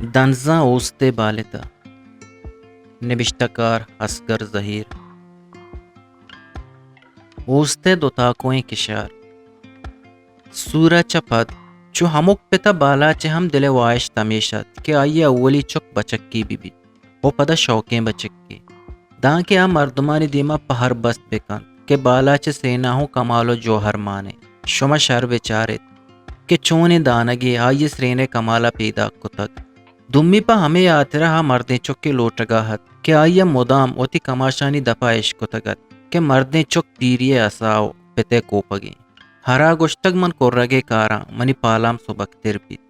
دنزاں اوستے بالتا نبشتکار اصغر ظہیر اوستے دوتاکویں کشار سورہ چپد چو ہمک پتا بالا چے ہم دل وائش تمیشت کہ آئیے اولی چک بچکی بی او پدا شوقیں بچکی داں کے آ مردمانی دیما پہر بست بکن کہ بالا چے سیناہو کمالو جوہر مانے شما شر بچارت کہ چونے دانگی آئیے سرینے کمالا پیدا کتک دمی پا ہمیں آترہ مردیں چک کے لوٹگاہت کہ آئیے مدام اوتی کماشانی دپائش کتگت کہ مردیں چک دیریے اساو پتے کوپگیں ہرا گوشتگ من کورگے کارا منی پالام سبکتر بیت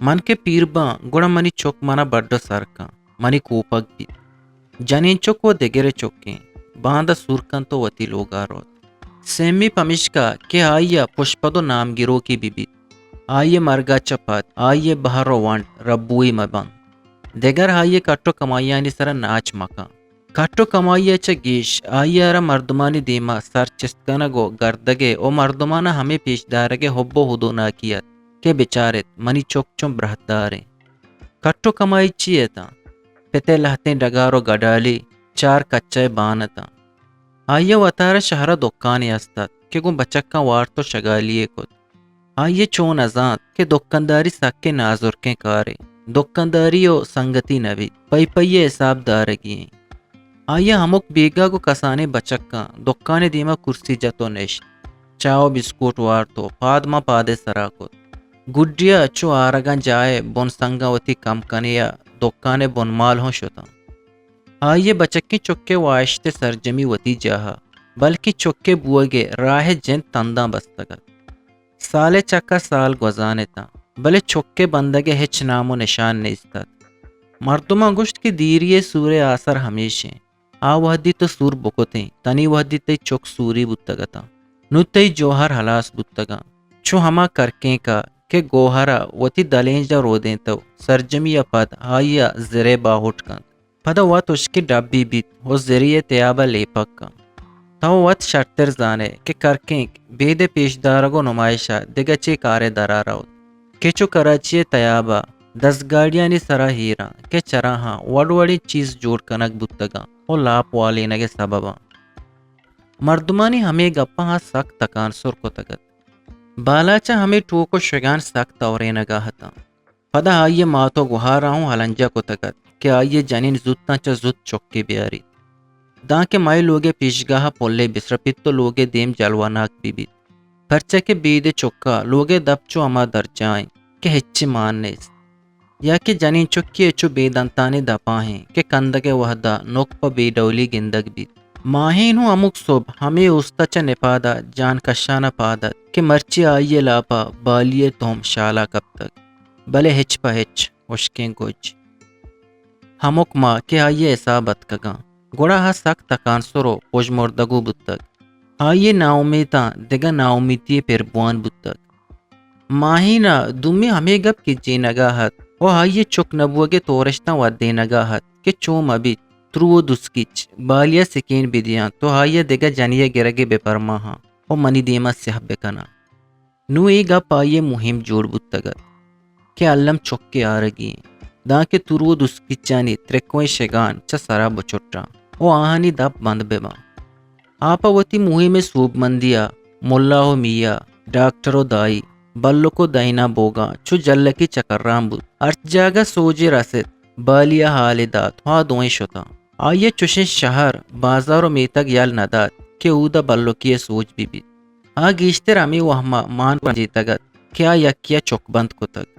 من کے پیرباں گوڑا منی چک منا بڑھ سرکاں منی کوپگ بیت جنین چک و دگرے چکیں باندہ سورکن تو وتی لوگا روت سیمی پمشکا کہ آئیے پشپدو نام گرو کی بیت آئیے مرگا چپت آئیے بہرو ونڈ ربوئی مبن دگر آئیے کٹو کمائیانی سر ناچ مکان کٹو کمائیے چا گیش آئیے ارا مردمانی دیما سر چستکنگو گردگے او مردمانا ہمیں پیش دارگے حب و حدو ناکیت کہ بچارت منی چوک چون برہت داریں کٹو کمائی چیئے تا پتے لہتیں ڈگارو گڈالی چار کچے بانتا آئیے وطار شہرہ دکانی استت کہ گو بچکا وار تو شگالیے کت آئیے چون ازانت کہ دکانداری سکے نازر کے کارے دکانداری و سنگتی نبی پئی پئی حساب دارگی آئیے ہمک بیگا کو کسانے بچکا دکانے دیما کرسی جتو نشت چاو بسکوٹ وار تو پاد ما پادے سراکت گڈیا چو آرگان جائے بون سنگا وتی کم کنیا دکانے بون مال ہوں شتا آئیے بچکی چکے واشتے سرجمی وتی جاہا بلکہ چکے بوگے راہ جن تنداں بستگت سالے چکا سال گزانے تا بلے چکے بندگے ہچ نام و نشان نیستت مردمہ گشت کی دیریے سورے آثر ہمیشیں آ وحدی تو سور بکتیں تنی وحدی تی چک سوری بتگتا نو تی جوہر حلاس بتگا چو ہما کرکیں کا کہ گوہرا وتی دلینج دا رو دیں تو سرجمی پد آئیا زرے باہوٹ کن پدا وات اشکی ڈبی بیت و زریے تیابا لیپک کا تو وات شرطر زانے کہ کرکیں بید پیشدارگو نمائشہ دگچے کارے درا راوت کہ چو کراچی تیابا دس گاڑیانی سرا ہیرا کہ چراہاں وڑ وڑی چیز جوڑ کنک بتگا او لاپ والینگے سببا مردمانی ہمیں گپا ہاں سخت تکان سر کو تگت بالاچا ہمیں ٹوکو شگان سخت اورے نگاہتا پدا آئیے ماتو گہارا ہوں ہلنجا کو تگت کہ آئیے جنین زدتا چا زد چکے بیاری داں کے مائی لوگے پیشگاہ پولے بسرپت تو لوگے دیم جلواناک بی بیت پرچہ کے بیدے چکا لوگے دب چو اما در جائیں کہ ہچی ماننیس یا کہ جنین چکی اچو بیدنتانی دپاہیں کہ کندگے وحدہ نوک پا بیڈولی گندگ بیت ماہین ہوں امک صبح ہمیں استا چا نپادا جان کشانا پادت کہ مرچی آئیے لاپا بالیے توم شالا کب تک بلے ہچ پا ہچ اشکیں گوج ہمک ماں کہ آئیے اصابت کگاں گوڑا ہا سخت تکان سرو پوج مردگو بتک آئیے نا امیتاں دگا نا امیتی پر بوان بتک ماہینا دمی ہمیں گپ کی جی نگاہت وہ آئیے چک نبوگے تورشتاں ودے نگاہت کہ چوم ابھی ترو دسکچ بالیا سکین بدیاں تو آئیے دگا جنیے گرگے بے پرما ہاں وہ منی دیما سیاہ بکنا نو ای گپ آئیے مہم جوڑ بتگت کہ علم چکے آرگی داں کے ترو دسکچانی ترکویں شگان چا سرا بچٹا او آہانی دب بند بیما آپا وتی مہی میں سوب مندیا ملا ہو میاں ڈاکٹر و دائی بلو کو دائنا بوگا چو جلکی چکرام بود ارچ جاگا سوجی رسد بالیا حال دات ہوا دوئیں شتا آئیے چوشن شہر بازار و میتگ یال نداد کہ اودا بلو کی سوچ بھی بیت گیشتر امی وہما مان پنجی تگت کیا یکیا چک بند کو تک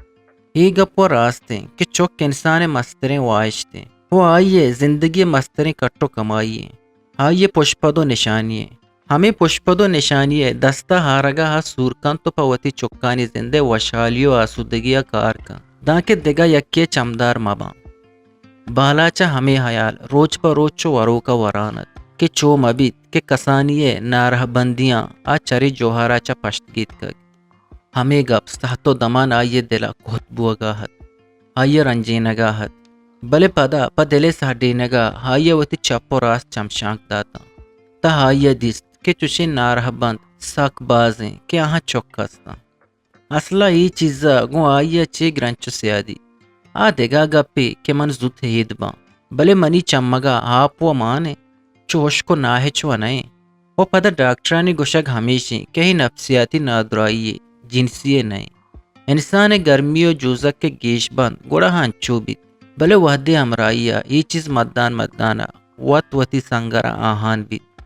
ای گپ و راستیں کہ چک انسان مستریں وائشتیں وہ آئیے زندگی مستریں کٹو کمائیے آئیے پشپدو نشانیے ہمیں پشپدو نشانیے دستہ ہارگا ہا سورکان تو پوتی چکانی زندے وشالیو آسودگیا کار کا داں کے دگا یکی چمدار مباں بالاچا ہمیں حیال روز پا روز چو ورو کا ورانت کہ چو مبیت کہ کسانیے نارہ بندیاں آ چری جوہارا چا پشت گیت کگ ہمیں گپ سہتو دمان آئیے دلا کوہت بوگاہت آئیے رنجی نگاہت بلے پدا پا دلے سہڈی نگا آئیے وتی چپو راست چمشانک داتا تا آئیے دیست کہ چوشی نارہ بند ساک بازیں کہ آہاں چک کستا اصلا ای چیزا گو آئیے چی گرنچو سیادی آ دگا گپی کہ من زود ہید باں بلے منی چمگا آپ و مانے چوش کو ناہے چوانائیں وہ پدا ڈاکٹرانی گوشگ ہمیشی کہ ہی نفسیاتی نادرائی جنسی نئے انسان گرمی و جوزک کے گیش بند گوڑا ہنچو بیت بلے وحدی امرائیا ای چیز مدانا وط وطی سنگرا آہان بیت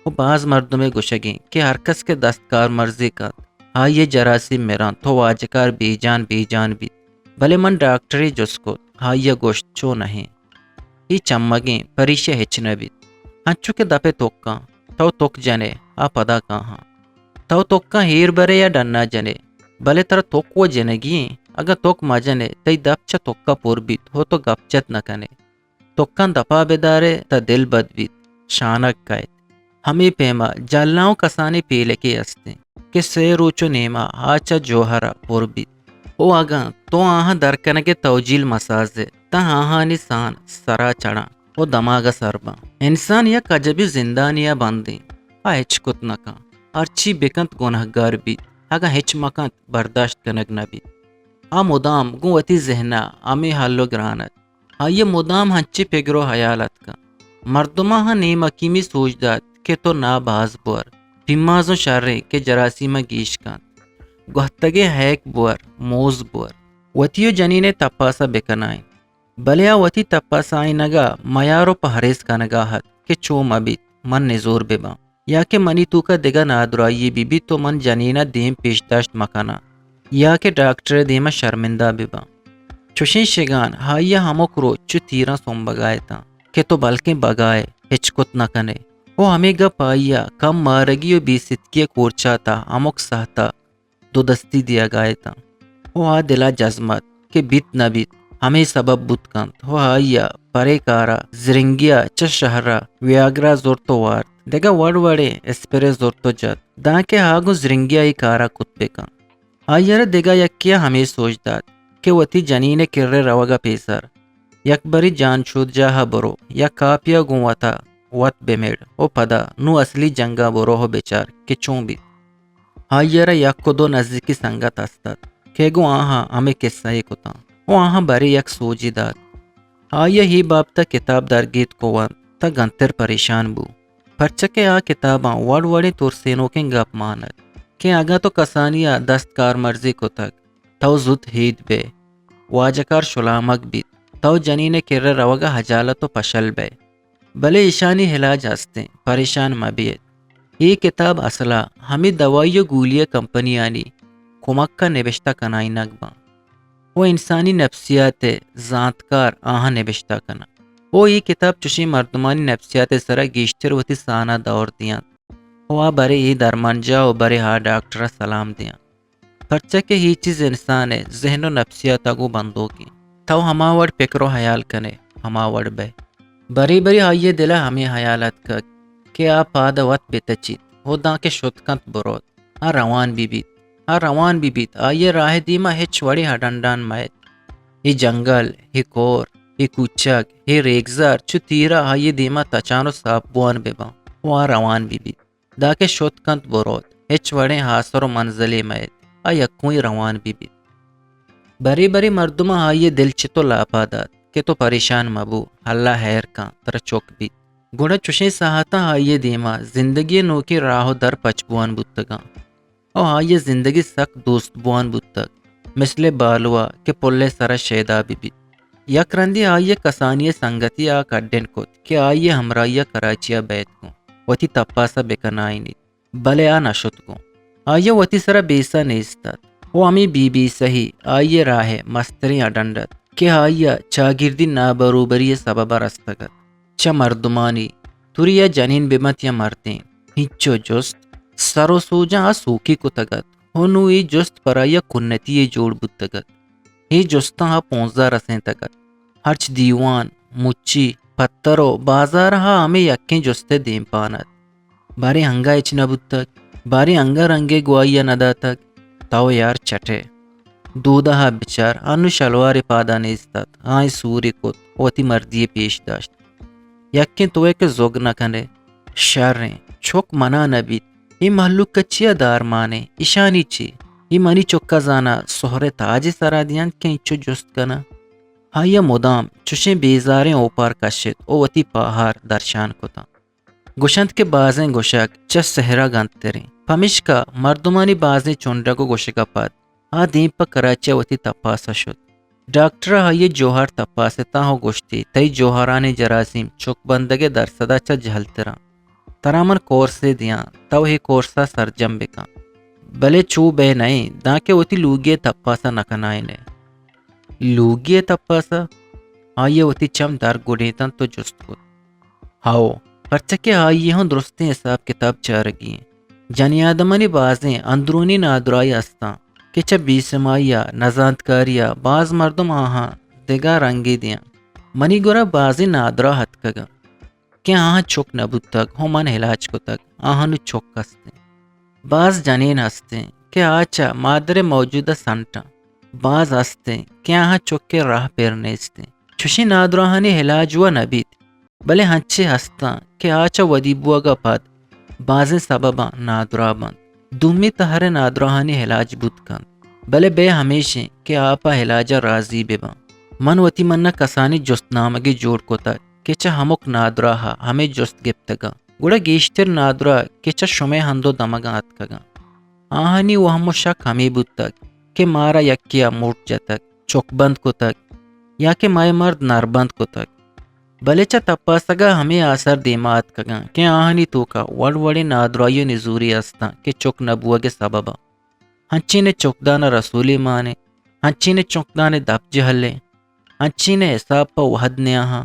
وہ بعض مردوں میں گوشگیں کہ ہر کس کے دستکار مرضی کا ہاں یہ جراثیم میران تو واجکار بی جان بیت بلے من ڈاکٹری جس کو ہاں یہ گوشت چو نہیں ای چمگیں پریشے ہچ بیت ہنچو کے دپے توکاں تو توک جنے آ پدا کہاں تو توکاں ہیر برے یا ڈننا جنے بلے تر توک وہ جنگی اگر توک مجنے تی دپچا توکا پور بیت ہو تو گپچت نہ کنے توکاں دپا بیدارے تا دل بد بیت شانک کائت ہمیں پیما جلناؤں کسانی پیلے کے استے کہ سے روچو نیما آچا جوہرا پور بیت او آگاں تو آہاں درکنگے توجیل مسازے تا آہاں نسان سرا چڑا او دماغا سرباں انسان یا کجبی زندانیا بندیں ہچ کت نکاں ارچی بکنت گنہگار بیت اگا ہچ مکنت برداشت کنگ نبیت آ مدام گوتی ذہنا امی حلو گرانت یہ مدام ہنچی پگرو حیالت کا مردمہ ہاں نیما کیمی سوچ داد کہ تو نا باز بور پیمازو شرے کے جراثیمہ گیش کان گہتگے ہیک بور موز بور وتیو جنینے تپاسا بکنائیں بلیا وتی تپاسائیں نگا میارو پہریز کا نگاہت کہ چو مبیت من نزور ببا یا کہ منی تو کا دگا نادرائی بی تو من جنینہ دیم پیشداشت مکانا یا کہ ڈاکٹر دیما شرمندہ ببا چوشیں شگان ہائیا ہمو کرو چو تیرہ سوم بگائے تا کہ تو بلکہ بگائے ہچکت نہ کنے وہ ہمیں گا پائیا کم مارگی و بی ستکی کورچا تا ہموک سہتا دو دستی دیا گائے تا وہ آ دلا جزمت کہ بیت نہ بیت ہمیں سبب بت کانت وہ آئیا پرے کارا زرنگیا چا شہرا ویاگرا زور تو وارت دگا وڑے اسپرے زور تو جت دا کہ آگو زرنگیا ای کارا کت کان آئیر دگا یکیا ہمیں سوچ داد کہ وتی جنین کرے روگا پیسر یک بری جان شود جاہا برو یا کاپیا گوتا وط بمیڑ او پدا نو اصلی جنگا برو ہو بیچار کہ چون بیت آئیر یک کو دو نزدیکی سنگت استاد کہ گو آہاں ہمیں قصہ کتا او آہاں بری یک سوجی داد آئیا ہی بابتا کتاب در گیت کو وان تا گنتر پریشان بو پرچکے آ کتاباں وڑے تورسینوں کے گپ مانت کہ اگا تو کسانیا دستکار مرضی کو تک تو زد ہید بے واجکار شلامک بیت تو جنین کر روگا حجالت و پشل بے بلے ایشانی ہلاج ہستے پریشان مبیت یہ کتاب اصلا ہمیں دوائی و گولیہ کمپنی آنی کمک کا نبشتہ کنائی نگباں وہ انسانی نفسیات ذاتکار آہاں نبشتہ کنا وہ یہ کتاب چشی مردمانی نفسیات سرا گیشتر وتی سانہ دور دیاں وہ برے ای درمانجا و برے ہا ڈاکٹر سلام دیاں پرچہ کہ ہی چیز انسان ہے ذہن و نفسیات کو بندو کی تو ہما وڑ پکرو حیال کنے ہما وڑ بے بری آئیے دلا ہمیں حیالت کا کہ آپ پاد وط بیتچیت ہو دا کے شدکنت بروت روان بی بیت آئیے راہ دیما ہچ وڑی ہڈنڈان مائت ہی جنگل ہی کور ہی کوچک ہی ریگزار چو تیرا آئیے دیما تچانو ساپ بوان ببا وہاں روان بی بیت دا کے شدکنت بروت ہچ وڑے حاصر و منزلی مائت یکوئی روان بی بیت بری مردمہ آئیے دل چتو لاپادات کہ تو پریشان مبو اللہ خیر کا تر چوک بیت گوڑا چوشیں سہاتا آئیے دیما زندگی نوکی راہو در پچبوان بودتگا او آئیے زندگی سخت دوست بوان بودتگ مثل بالوا کہ پلے سرا شیدا بی بیت یک رندی آئیے کسانی سنگتی آ کڈن کت کہ آئیے ہمراہیہ کراچیا بیت کو وتی تپاسا بکنائی نیت بلے آ نشت کو آئیے وتی سرا بیسا نیستاد وہ امی بی صحیح آئیے راہ مستری اڈنڈت کہ آئیے چاگردی نابروبری سبب رستگت چا مردمانی توریا جنین بمت یا مرتیں ہچو جست سرو سوجا سوکی کو تگت ہنوئی جست پرایا کنتی جوڑ بودتگت ہی جستا ہا 15 رسیں تگت ہرچ دیوان مچی پترو بازار ہا ہمیں یکیں جستے دیم پانت بارے ہنگا اچ نبودتگ باری انگا رنگے گوایا ندا تک تاو یار چٹے دودہ ہا بچار انو شلوار پادا نیستاد آئی سوری کت وتی مردی پیش داشت یکیں توے کے زوگ نہ کنے شریں چھوک منا نبیت ای محلوق کچیا دار مانے ایشانی چی ای منی چکا زانا سہرے تاجی سرا دیان کہ اچو جست کنا آیا مدام چوشیں بیزاریں اوپر کشت او وتی پاہار درشان کتا گوشند کے بازیں گوشک چس سہرا گند تریں پمشکا مردمانی بازیں چونڈگو گوشکا پد آ دین پا کراچے وتی تپاسا شد ڈاکٹر آئیے جوہر تپاسے تاہو گوشتی تی جوہرانی جراثیم چوک بندگے درصدا چا جہلتران ترامن کورسے دیاں تو ہی کورسا سرجم بکا بلے چو بے نہیں دا کے وتی لوگیے تپاسا نکنائنے لوگیے تپاسا آئیے وتی چم در گوڑیتن تو جست کت ہاؤ پرچکے آئیے ہوں درستے حساب کتاب چارگی جنی آدمانی بازیں اندرونی نادرائی استاں کہ چا بیسمائیا نزاندکاریا باز مردم آہاں دگا رنگی دیاں منی گورا بازی نادرا حد کگا کہ آہاں چوک نبود تک ہو من علاج کو تک آہاں نو چوک کستے باز جنین ہستے کہ آچا مادر موجودہ سنٹا باز ہستے کہ آہاں چوک کے راہ پیرنیستے چوشی نادراہانی علاج و نبید بلے ہنچے ہستا کہ آچا ودیبوا گا پاد بازیں سببا نادرا بند دومی تہر نادراہانی علاج بود کن بلے بے ہمیشہ کہ آپا علاجہ راضی ببا من وتی منہ کسانی جست نامگی جوڑ کو تک کہ چا ہمک نادراہا ہمیں جست گپتگا گوڑا گیشتر نادرا کہ چا شمع ہندو دمگا اتکگا آہانی وہ ہمو شک ہمیں بود تک کہ مارا یکیا موٹ جتک چوک بند کو تک یا کہ مائے مرد نربند کو تک بلے چا تپاسگا ہمیں آثار دیمات کگا کہ آہانی تو کا وڑ وڑی نادرائیو نزوری استا کہ چوک نبوگے سببا ہنچی نے چوکدانا رسولی مانے ہنچی نے چوکدانے دب جہلے ہنچی نے حساب پا وحد نیاہاں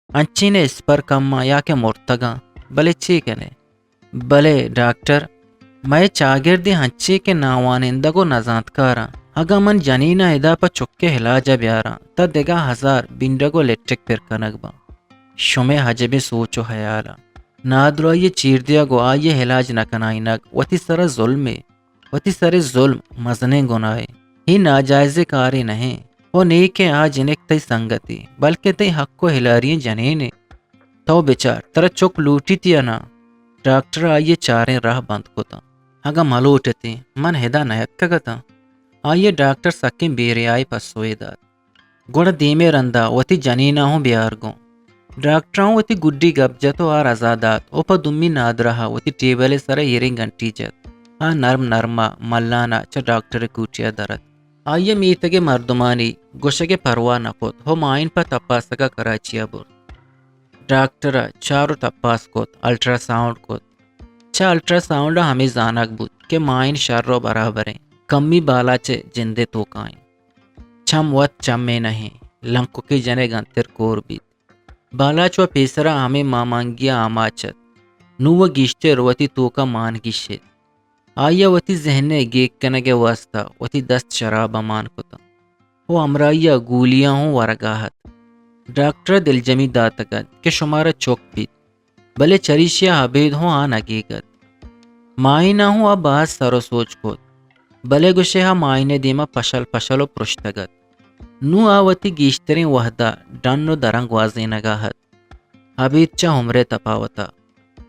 ہنچی نے اس پر کما یا کہ مرتگا بلے چی کنے بلے ڈاکٹر میں چاگردی ہنچی کے ناوانندگو نزانتکارا اگا من جنینا ادا پا چکے علاجہ بیارا تا دگا ہزار بندگو لیٹک پر کنگبا شمع حجب سوچو خیالا نادرائی چیر دیا گو آئیے علاج نکنائی نگ وتی سر ظلم وتی سر ظلم مزنے گنائے ہی ناجائز کاری نہیں وہ نیک آج انک تی سنگتی بلکہ تی حق کو ہلاری جنینے تو بچار تر چوک لوٹی تیا نا ڈاکٹر آئیے چاریں راہ بند کو تا اگا ملوٹتی من ہدا نیت کگتا آئیے ڈاکٹر سکیں بیری آئی پس سوئی داد گوڑا دیمے رندا وتی جنینا ہوں بیار گو ڈاکٹراں وتی گڈی گب جتو آر ازادات اوپا دمی نادرہا وتی ٹیبلے سر یری گنٹی جت آ نرم نرما ملانا چا ڈاکٹر کوٹیا درد آئیے میتگے مردمانی گوشگے پرواہ نکوت ہو مائن پا تپاسگا کراچیا بور ڈاکٹر چارو تپاس کوت الٹرا ساؤنڈ کوت چا الٹرا ساؤنڈ ہمیں زانک بود کہ مائن شر برابریں کمی بالا چے جندے تو کائیں چھم وط چم میں نہیں لنکو کی جنے گنتر کور بیت بالا چو پیسرا ہمیں مامانگیا آماچت نو و گیشتے روتی تو کا مان گیشت آیا وتی ذہنے گیک کنگے واسطہ وتی دست شراب مان کتا وہ امرائیا گولیاں ہوں ورگاہت ڈاکٹر دل جمی داتگت کہ شمارا چوک بیت بلے چریشیا حبید ہوں آن حقیقت مائنہ ہوں اب باز سرو سوچ کوت بلے گوشے ہاں مائنے دیما پشل پشلو پرشتگت نو آوتی گیشترین وحدہ ڈنو درنگ وازی نگاہت حبید چا عمرے تپاوتا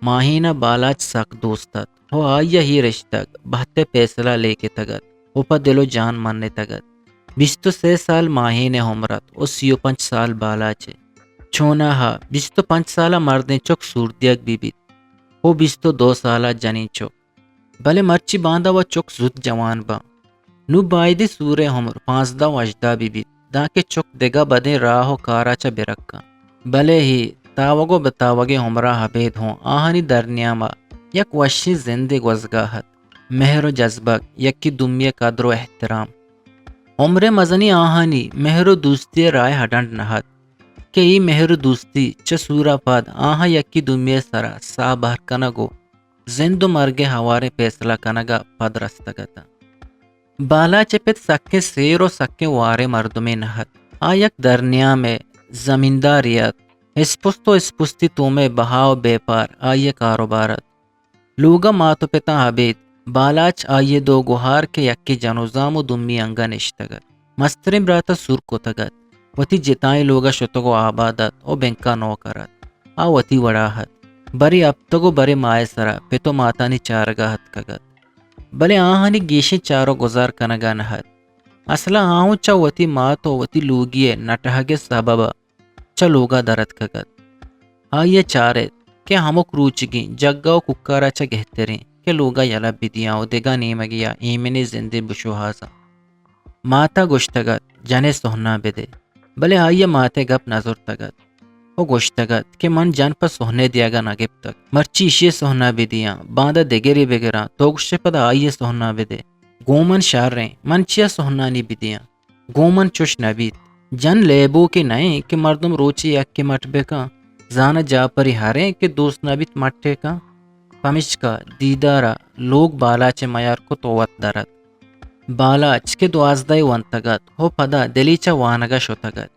ماہینہ بالاچ سک دوستت ہو آئیا ہی رشتگ بہتے پیسلہ لے کے تگت اوپا دلو جان مننے تگت 23 سال ماہینے عمرت او 35 سال بالاچے چھونا ہا 25 سالہ مردیں چوک سوردیگ بی بیت ہو 22 سالہ جنی چوک بلے مرچی باندھا و چوک زد جوان با نو بائدی سورے عمر 15 وجدہ بی بیت دا کے چوک دگا بدے راہو کارا چا برکا بلے ہی تاوگو بتاوگے عمرہ حبید ہوں آہانی درنیاما یک وشی زندگ وزگاہت مہر و جذبک یکی دمی قدر و احترام عمر مزنی آہانی مہر و دوستی رائے ہڈنڈ نہت کہ ای مہر و دوستی چا سورا پاد آہا یکی دمی سرا سا بہر کنگو زند و مرگ ہوارے پیسلا کنگا پد رستگتا بالا چپت سکے سیر و سکے وارے مردمے نہت آیک درنیا میں زمینداریت اسپستو اسپستی تو میں بہاؤ بے پار آئیے کاروبارت لوگا ماتو پتا حبید بالاچ آئیے دو گوہار کے یکی جنوزام و دمی انگا نشتگت مسترم براتا سور کو تگت وتی جتائیں لوگا شتگو آبادت او بینکا نو کرت آ وتی وڑاہت بری ابتگو بری مائے سرا پتو ماتانی چارگاہت کگت بلے آہانی گیشی چارو گزار کنگا نہت اصلا آؤں چا وتی ماں تو وتی لوگیے نٹہگے سببا چا لوگا درد کگت آئیے چارے کہ ہمک روچگی جگاو ککارا چا گہترین کہ لوگا یلا بدیاں دگا نیمگیا ایمنی زندے بشوہاسا ماتا گشتگت جنے سہنا بدے بلے آئیے ماتے گپ نظر تگت او گشتگت کہ من جن پا سہنے دیا گا نگب تک مرچی اشیے سہنا بدیاں باندہ دگری بگران تو گشتے پدا آئیے سہنا بدے گومن شار رہیں من چیا سہنانی بدیاں گومن چوش نبیت جن لیبو کے نئے کہ مردم روچی یک کے مٹ بکا زانا جا پری ہاریں کہ دوست نبیت مٹے کا پمش کا دیدارا لوگ بالا چے میار کو توت درد بالاچ کے دوازدائی ونتگت ہو پدا دلیچا وانگا شتگت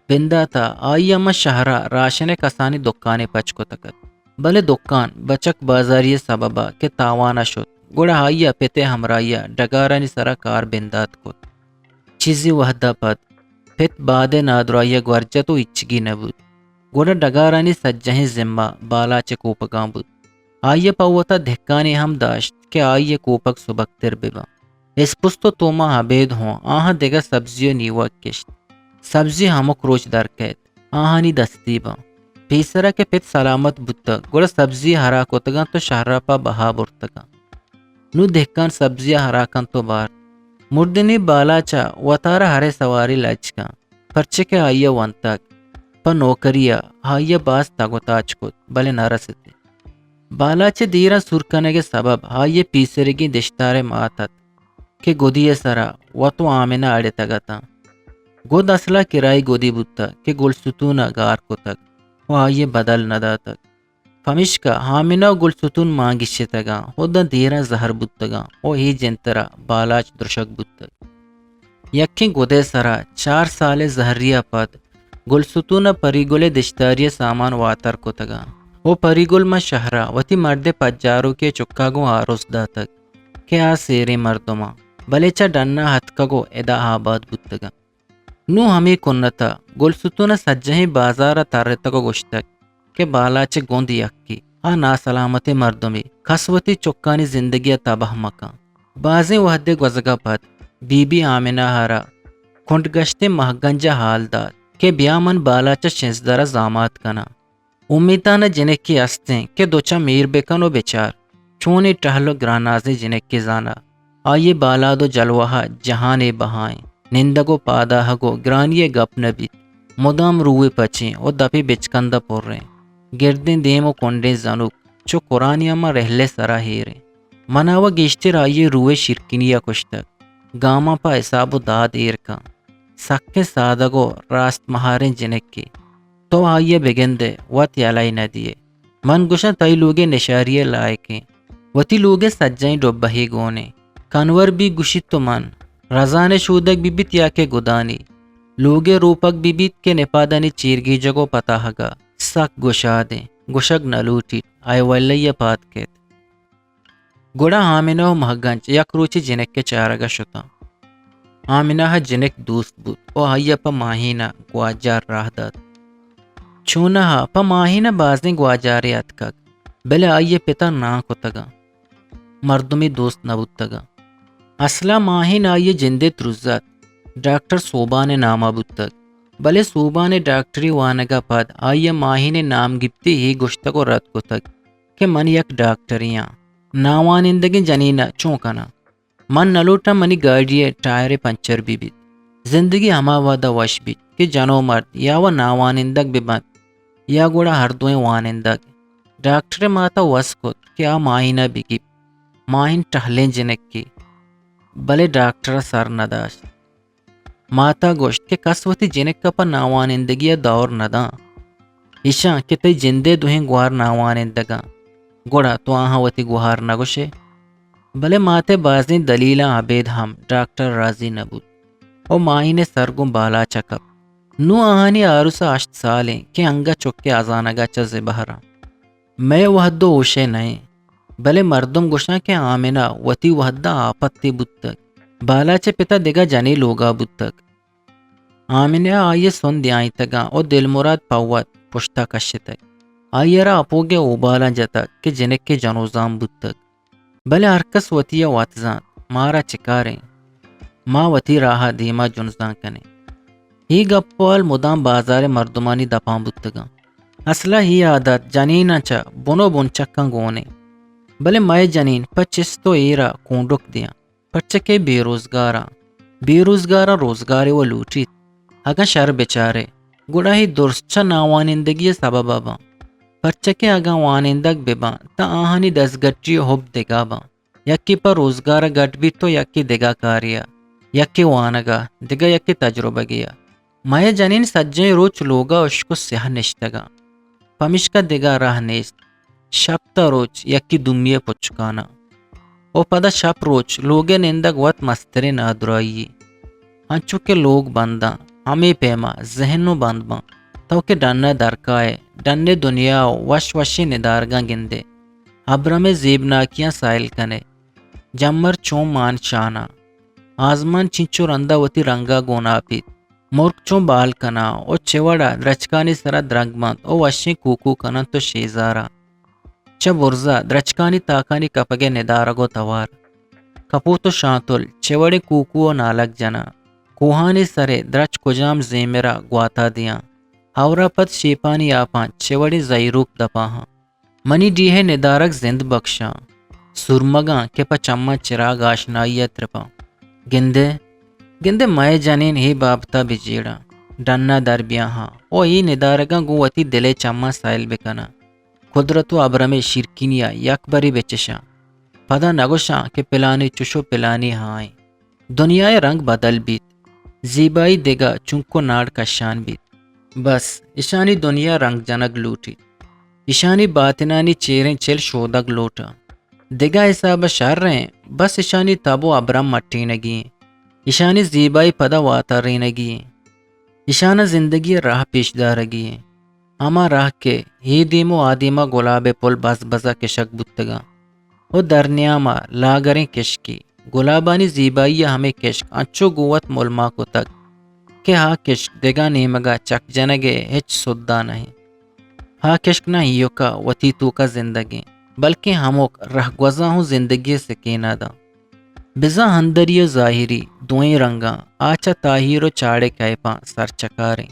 بندہ تا آئی اما شہرہ راشن کسانی دکانے پچ کو تکت بلے دکان بچک بازاری سببا کہ تاوانا شد گوڑا آئیا پیتے ہمرایا ڈگارانی سرا کار بندات کت چیزی وحدہ پد پت بعد نادرایا گورجتو اچگی نبود گوڑا ڈگارانی سجہیں ذمہ بالا چے کوپگاں بود آئیے پاوتا دھکانی ہم داشت کہ آئیے کوپک سبکتر ببا اس پستو توما حبید ہوں آہاں دیگا سبزیو نیوک کشت سبزی ہمک روچ درکیت آہانی دستی با پیسرا کے پت سلامت بودتا گوڑا سبزی ہرا کتگاں تو شہرہ پا بہا برتگاں نو دھکان سبزی ہراکن تو بار مردنی بالا چا وطارا ہرے سواری لچکا پرچے کے آئیے ونتک پا نوکریا آئیے باز تاگو تاچ کت بلے نرستے بالا چے دیرا سرکنے کے سبب آئیے پیسرگی دشتارے ماتت کہ گودی سرا وطو آمینہ اڑے تگتا گود اصلا کرائی گودی بودتا کہ گل ستونا گار کو تک وہ آئیے بدل ندا تک فمش کا ہامینہ گل ستون مانگی شتگا ہودا دیرا زہر بودتگا او ہی جنترا بالاچ درشک بودتگ یکی گودے سرا 4 سال زہریہ پد گل ستون پری گل دشتاری سامان واتر کو تگا او پری گل ما شہرہ وتی مرد پجارو کے چکاگو آروس دا تک کہ آ سیری مردما بلے چا ڈننا ہتکگو ادا آباد بودتگا نو ہمیں کنتا گل ستون سجہیں بازارا تارتگو گشتک کہ بالا چے گوندی یکی آ ناسلامت مردمی خسوتی چکانی زندگی تباہ مکا بازیں وحدے گزگا پد بی بی آمینہ ہارا کھنڈ گشتے مہگنجا حال داد کہ بیا من بالا چا شنزدارا زامات کنا امیتانا جنک کی استیں کہ دوچا میر بکنو بیچار چونی ٹہلو گرانازی جنک کی زانا آئیے بالا دو جلوہا جہانے بہائیں نندگو پاداہگو گرانیے گپ نبیت مدام روئے پچیں او دپی بچکندہ پور رہیں گردیں دیم و کنڈیں زنوک چو قرآنی اما رہلے سرا ہیریں مناوا گیشتر آئیے روئے شرکنیا کشتک گاما پا حساب و داد ایرکا سکے سادگو راست مہاریں جنک کی تو آئیے بگندے وط یلائی نہ دیے من گشا تائی لوگے نشاریے لائکیں وتی لوگے سجائیں ڈوبہی گونے کنور بھی گشت تو من رضان شودک بیبیت یا کے گدانی لوگے روپک بیبیت کے نپادانی چیرگی جگو پتا ہگا سک گشا دیں گشک نلوٹیت آئے ولی پات کیت گوڑا آمینہ مہگنچ یک روچی جنک کے چارگا شتا آمینہ جنک دوست بود او آئیے پا ماہینہ گواجار راہ داد چونہا پا ماہینہ بازنے گواجاری اتکک بلے آئیے پتا نا کتگا مردمی دوست نبودتگا اصلا ماہین آئیے جندے ترزت ڈاکٹر صوبان نامہ بودتگ بلے صوبان ڈاکٹری وانگا پد آئیے ماہین نام گپتی ہی گشتگو رد کو تک کہ من یک ڈاکٹریاں ناوانندگی جنینہ چونکنا من نلوٹا منی گاڑیے ٹائر پنچر بھی بیت زندگی ہما وعدہ وش بیت کہ جنو مرد یا وہ ناوانندگ بھی بند یا گوڑا ہر دوئیں وانندگ ڈاکٹر ماتا وسکت کہ آ ماہینہ بھی گپ ماہین ٹہلیں جنک کی بلے ڈاکٹر سر نداشت ماتا گوشت کہ کسوتی جنک کا پا ناوانندگی دور نداں ایشاں کہ تی جندے دوہیں گوار ناوانندگاں گوڑا تو آہاں وتی گوہار نگوشے بلے ماتے بازیں دلیلہ عبید ہم ڈاکٹر راضی نبود او ماہین سرگم بالا چکب نو آہانی آروسا 8 سالیں کہ انگا چکے آزانگا چز بہرا میں وحدو اوشے نئے بلے مردم گوشاں کہ آمینہ وتی وحدہ آپتی بودتک بالا چے پتا دگا جنی لوگا بودتک آمینہ آئیے سن دیائیں تگا او دل مراد پاوت پشتا کشتک آئیے را اپوگے اوبالا جتک کہ جنک کے جنوزام بودتک بلے ارکس وطیہ واتزان مارا چکاریں ما وتی راہ دیما جنزاں کنے ہی گپوال مدام بازار مردمانی دپاں بتگاں اصلا ہی عادت جنین چا بنو بن چکاں گونے بلے مائے جنین پچس تو ایرا کونڈک دیاں پچکے بے روزگارا روزگارے و لوٹیت اگاں شر بیچارے گڑا ہی درست ناوانندگی سبب باں پرچکے اگاں وانندگ بباں تا آہانی دس گٹی ہوب دگا باں یکی پر روزگار گٹ بھی تو یکی دگا کاریا یکی وانگا دگا یکی تجربہ گیا مائے جنین سجیں روچ لوگا اشکو سیاہ نشتگا پمشکا دگا راہ نیست شب روچ یکی دمیے پچکانا او پدا شب روچ لوگے نندگ وط مسترے نادرائی انچو کے لوگ بنداں ہمیں پیما ذہنو بند باں تو کہ ڈنہ درکائے ڈنے دنیا وش وشی ندارگاں گندے ابرم زیبناکیاں سائل کنے جمر چون مان شانا آزمان چنچو رندہ وتی رنگا گونا پیت مرک چون بال کنا او چوڑا درچکانی سرا درنگ مند او وشی کوکو کنا تو شیزارا چا برزا درچکانی تاکانی کپگے ندارگو توار کپو تو شانتل چوڑے کوکو نالک جنا کوہانی سرے درچ کجام زیمرا گواتا دیاں ہورا پت شیپانی آپاں چوڑی زیروک دپاہاں منی ڈیہے ندارک زند بخشاں سرمگاں کے پا چمہ چراغ آشنائی ترپاں گندے مائے جنین ہی بابتا بجیڑا ڈنہ دربیاں ہاں او ہی ندارگاں گوتی دلے چمہ سائل بکنا قدرتو ابرم شرکینیا یک بری بچشاں پدا نگوشاں کہ پلانی چشو پلانی ہائیں دنیائے رنگ بدل بیت زیبائی دگا چنکو ناڑ کشان بیت بس اشانی دنیا رنگ جنگ لوٹی اشانی باطنانی چیریں چل شودگ لوٹا دگا حساب شر رہیں بس اشانی تابو ابرم مٹی نگیں اشانی زیبائی پدا واتری نگیں اشانہ زندگی راہ پیش دارگیں اما راہ کے ہی دیمو آدیما گلاب پل بز بزا کشک بتگا او درنیاما لاگریں کشکی گلابانی زیبائی ہمیں کشک انچو گوت ملما کو تک کہ ہا کشک دگا نیمگا چک جنگے ہچ سدا نہیں ہا کشک نہ ہیو کا وتی تو کا زندگی بلکہ ہموک رہ گوزاں ہوں زندگی سکینہ دا بزا ہندری ظاہری دوئیں رنگاں آچا تاہیر چاڑے کیپاں سر چکاریں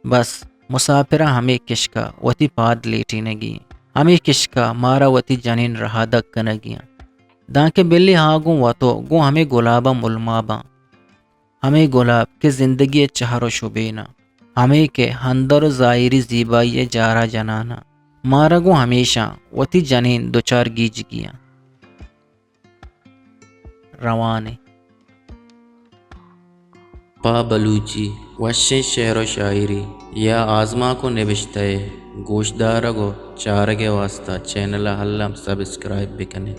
بس مسافرہ ہمیں کشکا وتی پاد لیٹی نگی ہمیں کشکا مارا وتی جنین رہا دک نگیاں دانکہ بلی ہاگوں وطو گو ہمیں گلابا ملماباں ہمیں گلاب کے زندگی چہر و شبینا ہمیں کے ہندر و ظاہری زیبائی جارا جنانا مارا گو ہمیشہ وتی جنین دوچار گیج گیاں روانے پا بلوچی وشیں شعر و شاعری یا آزما کو نبشتے گوشدارگو چارگے واسطہ چینل حلم سبسکرائب بکنے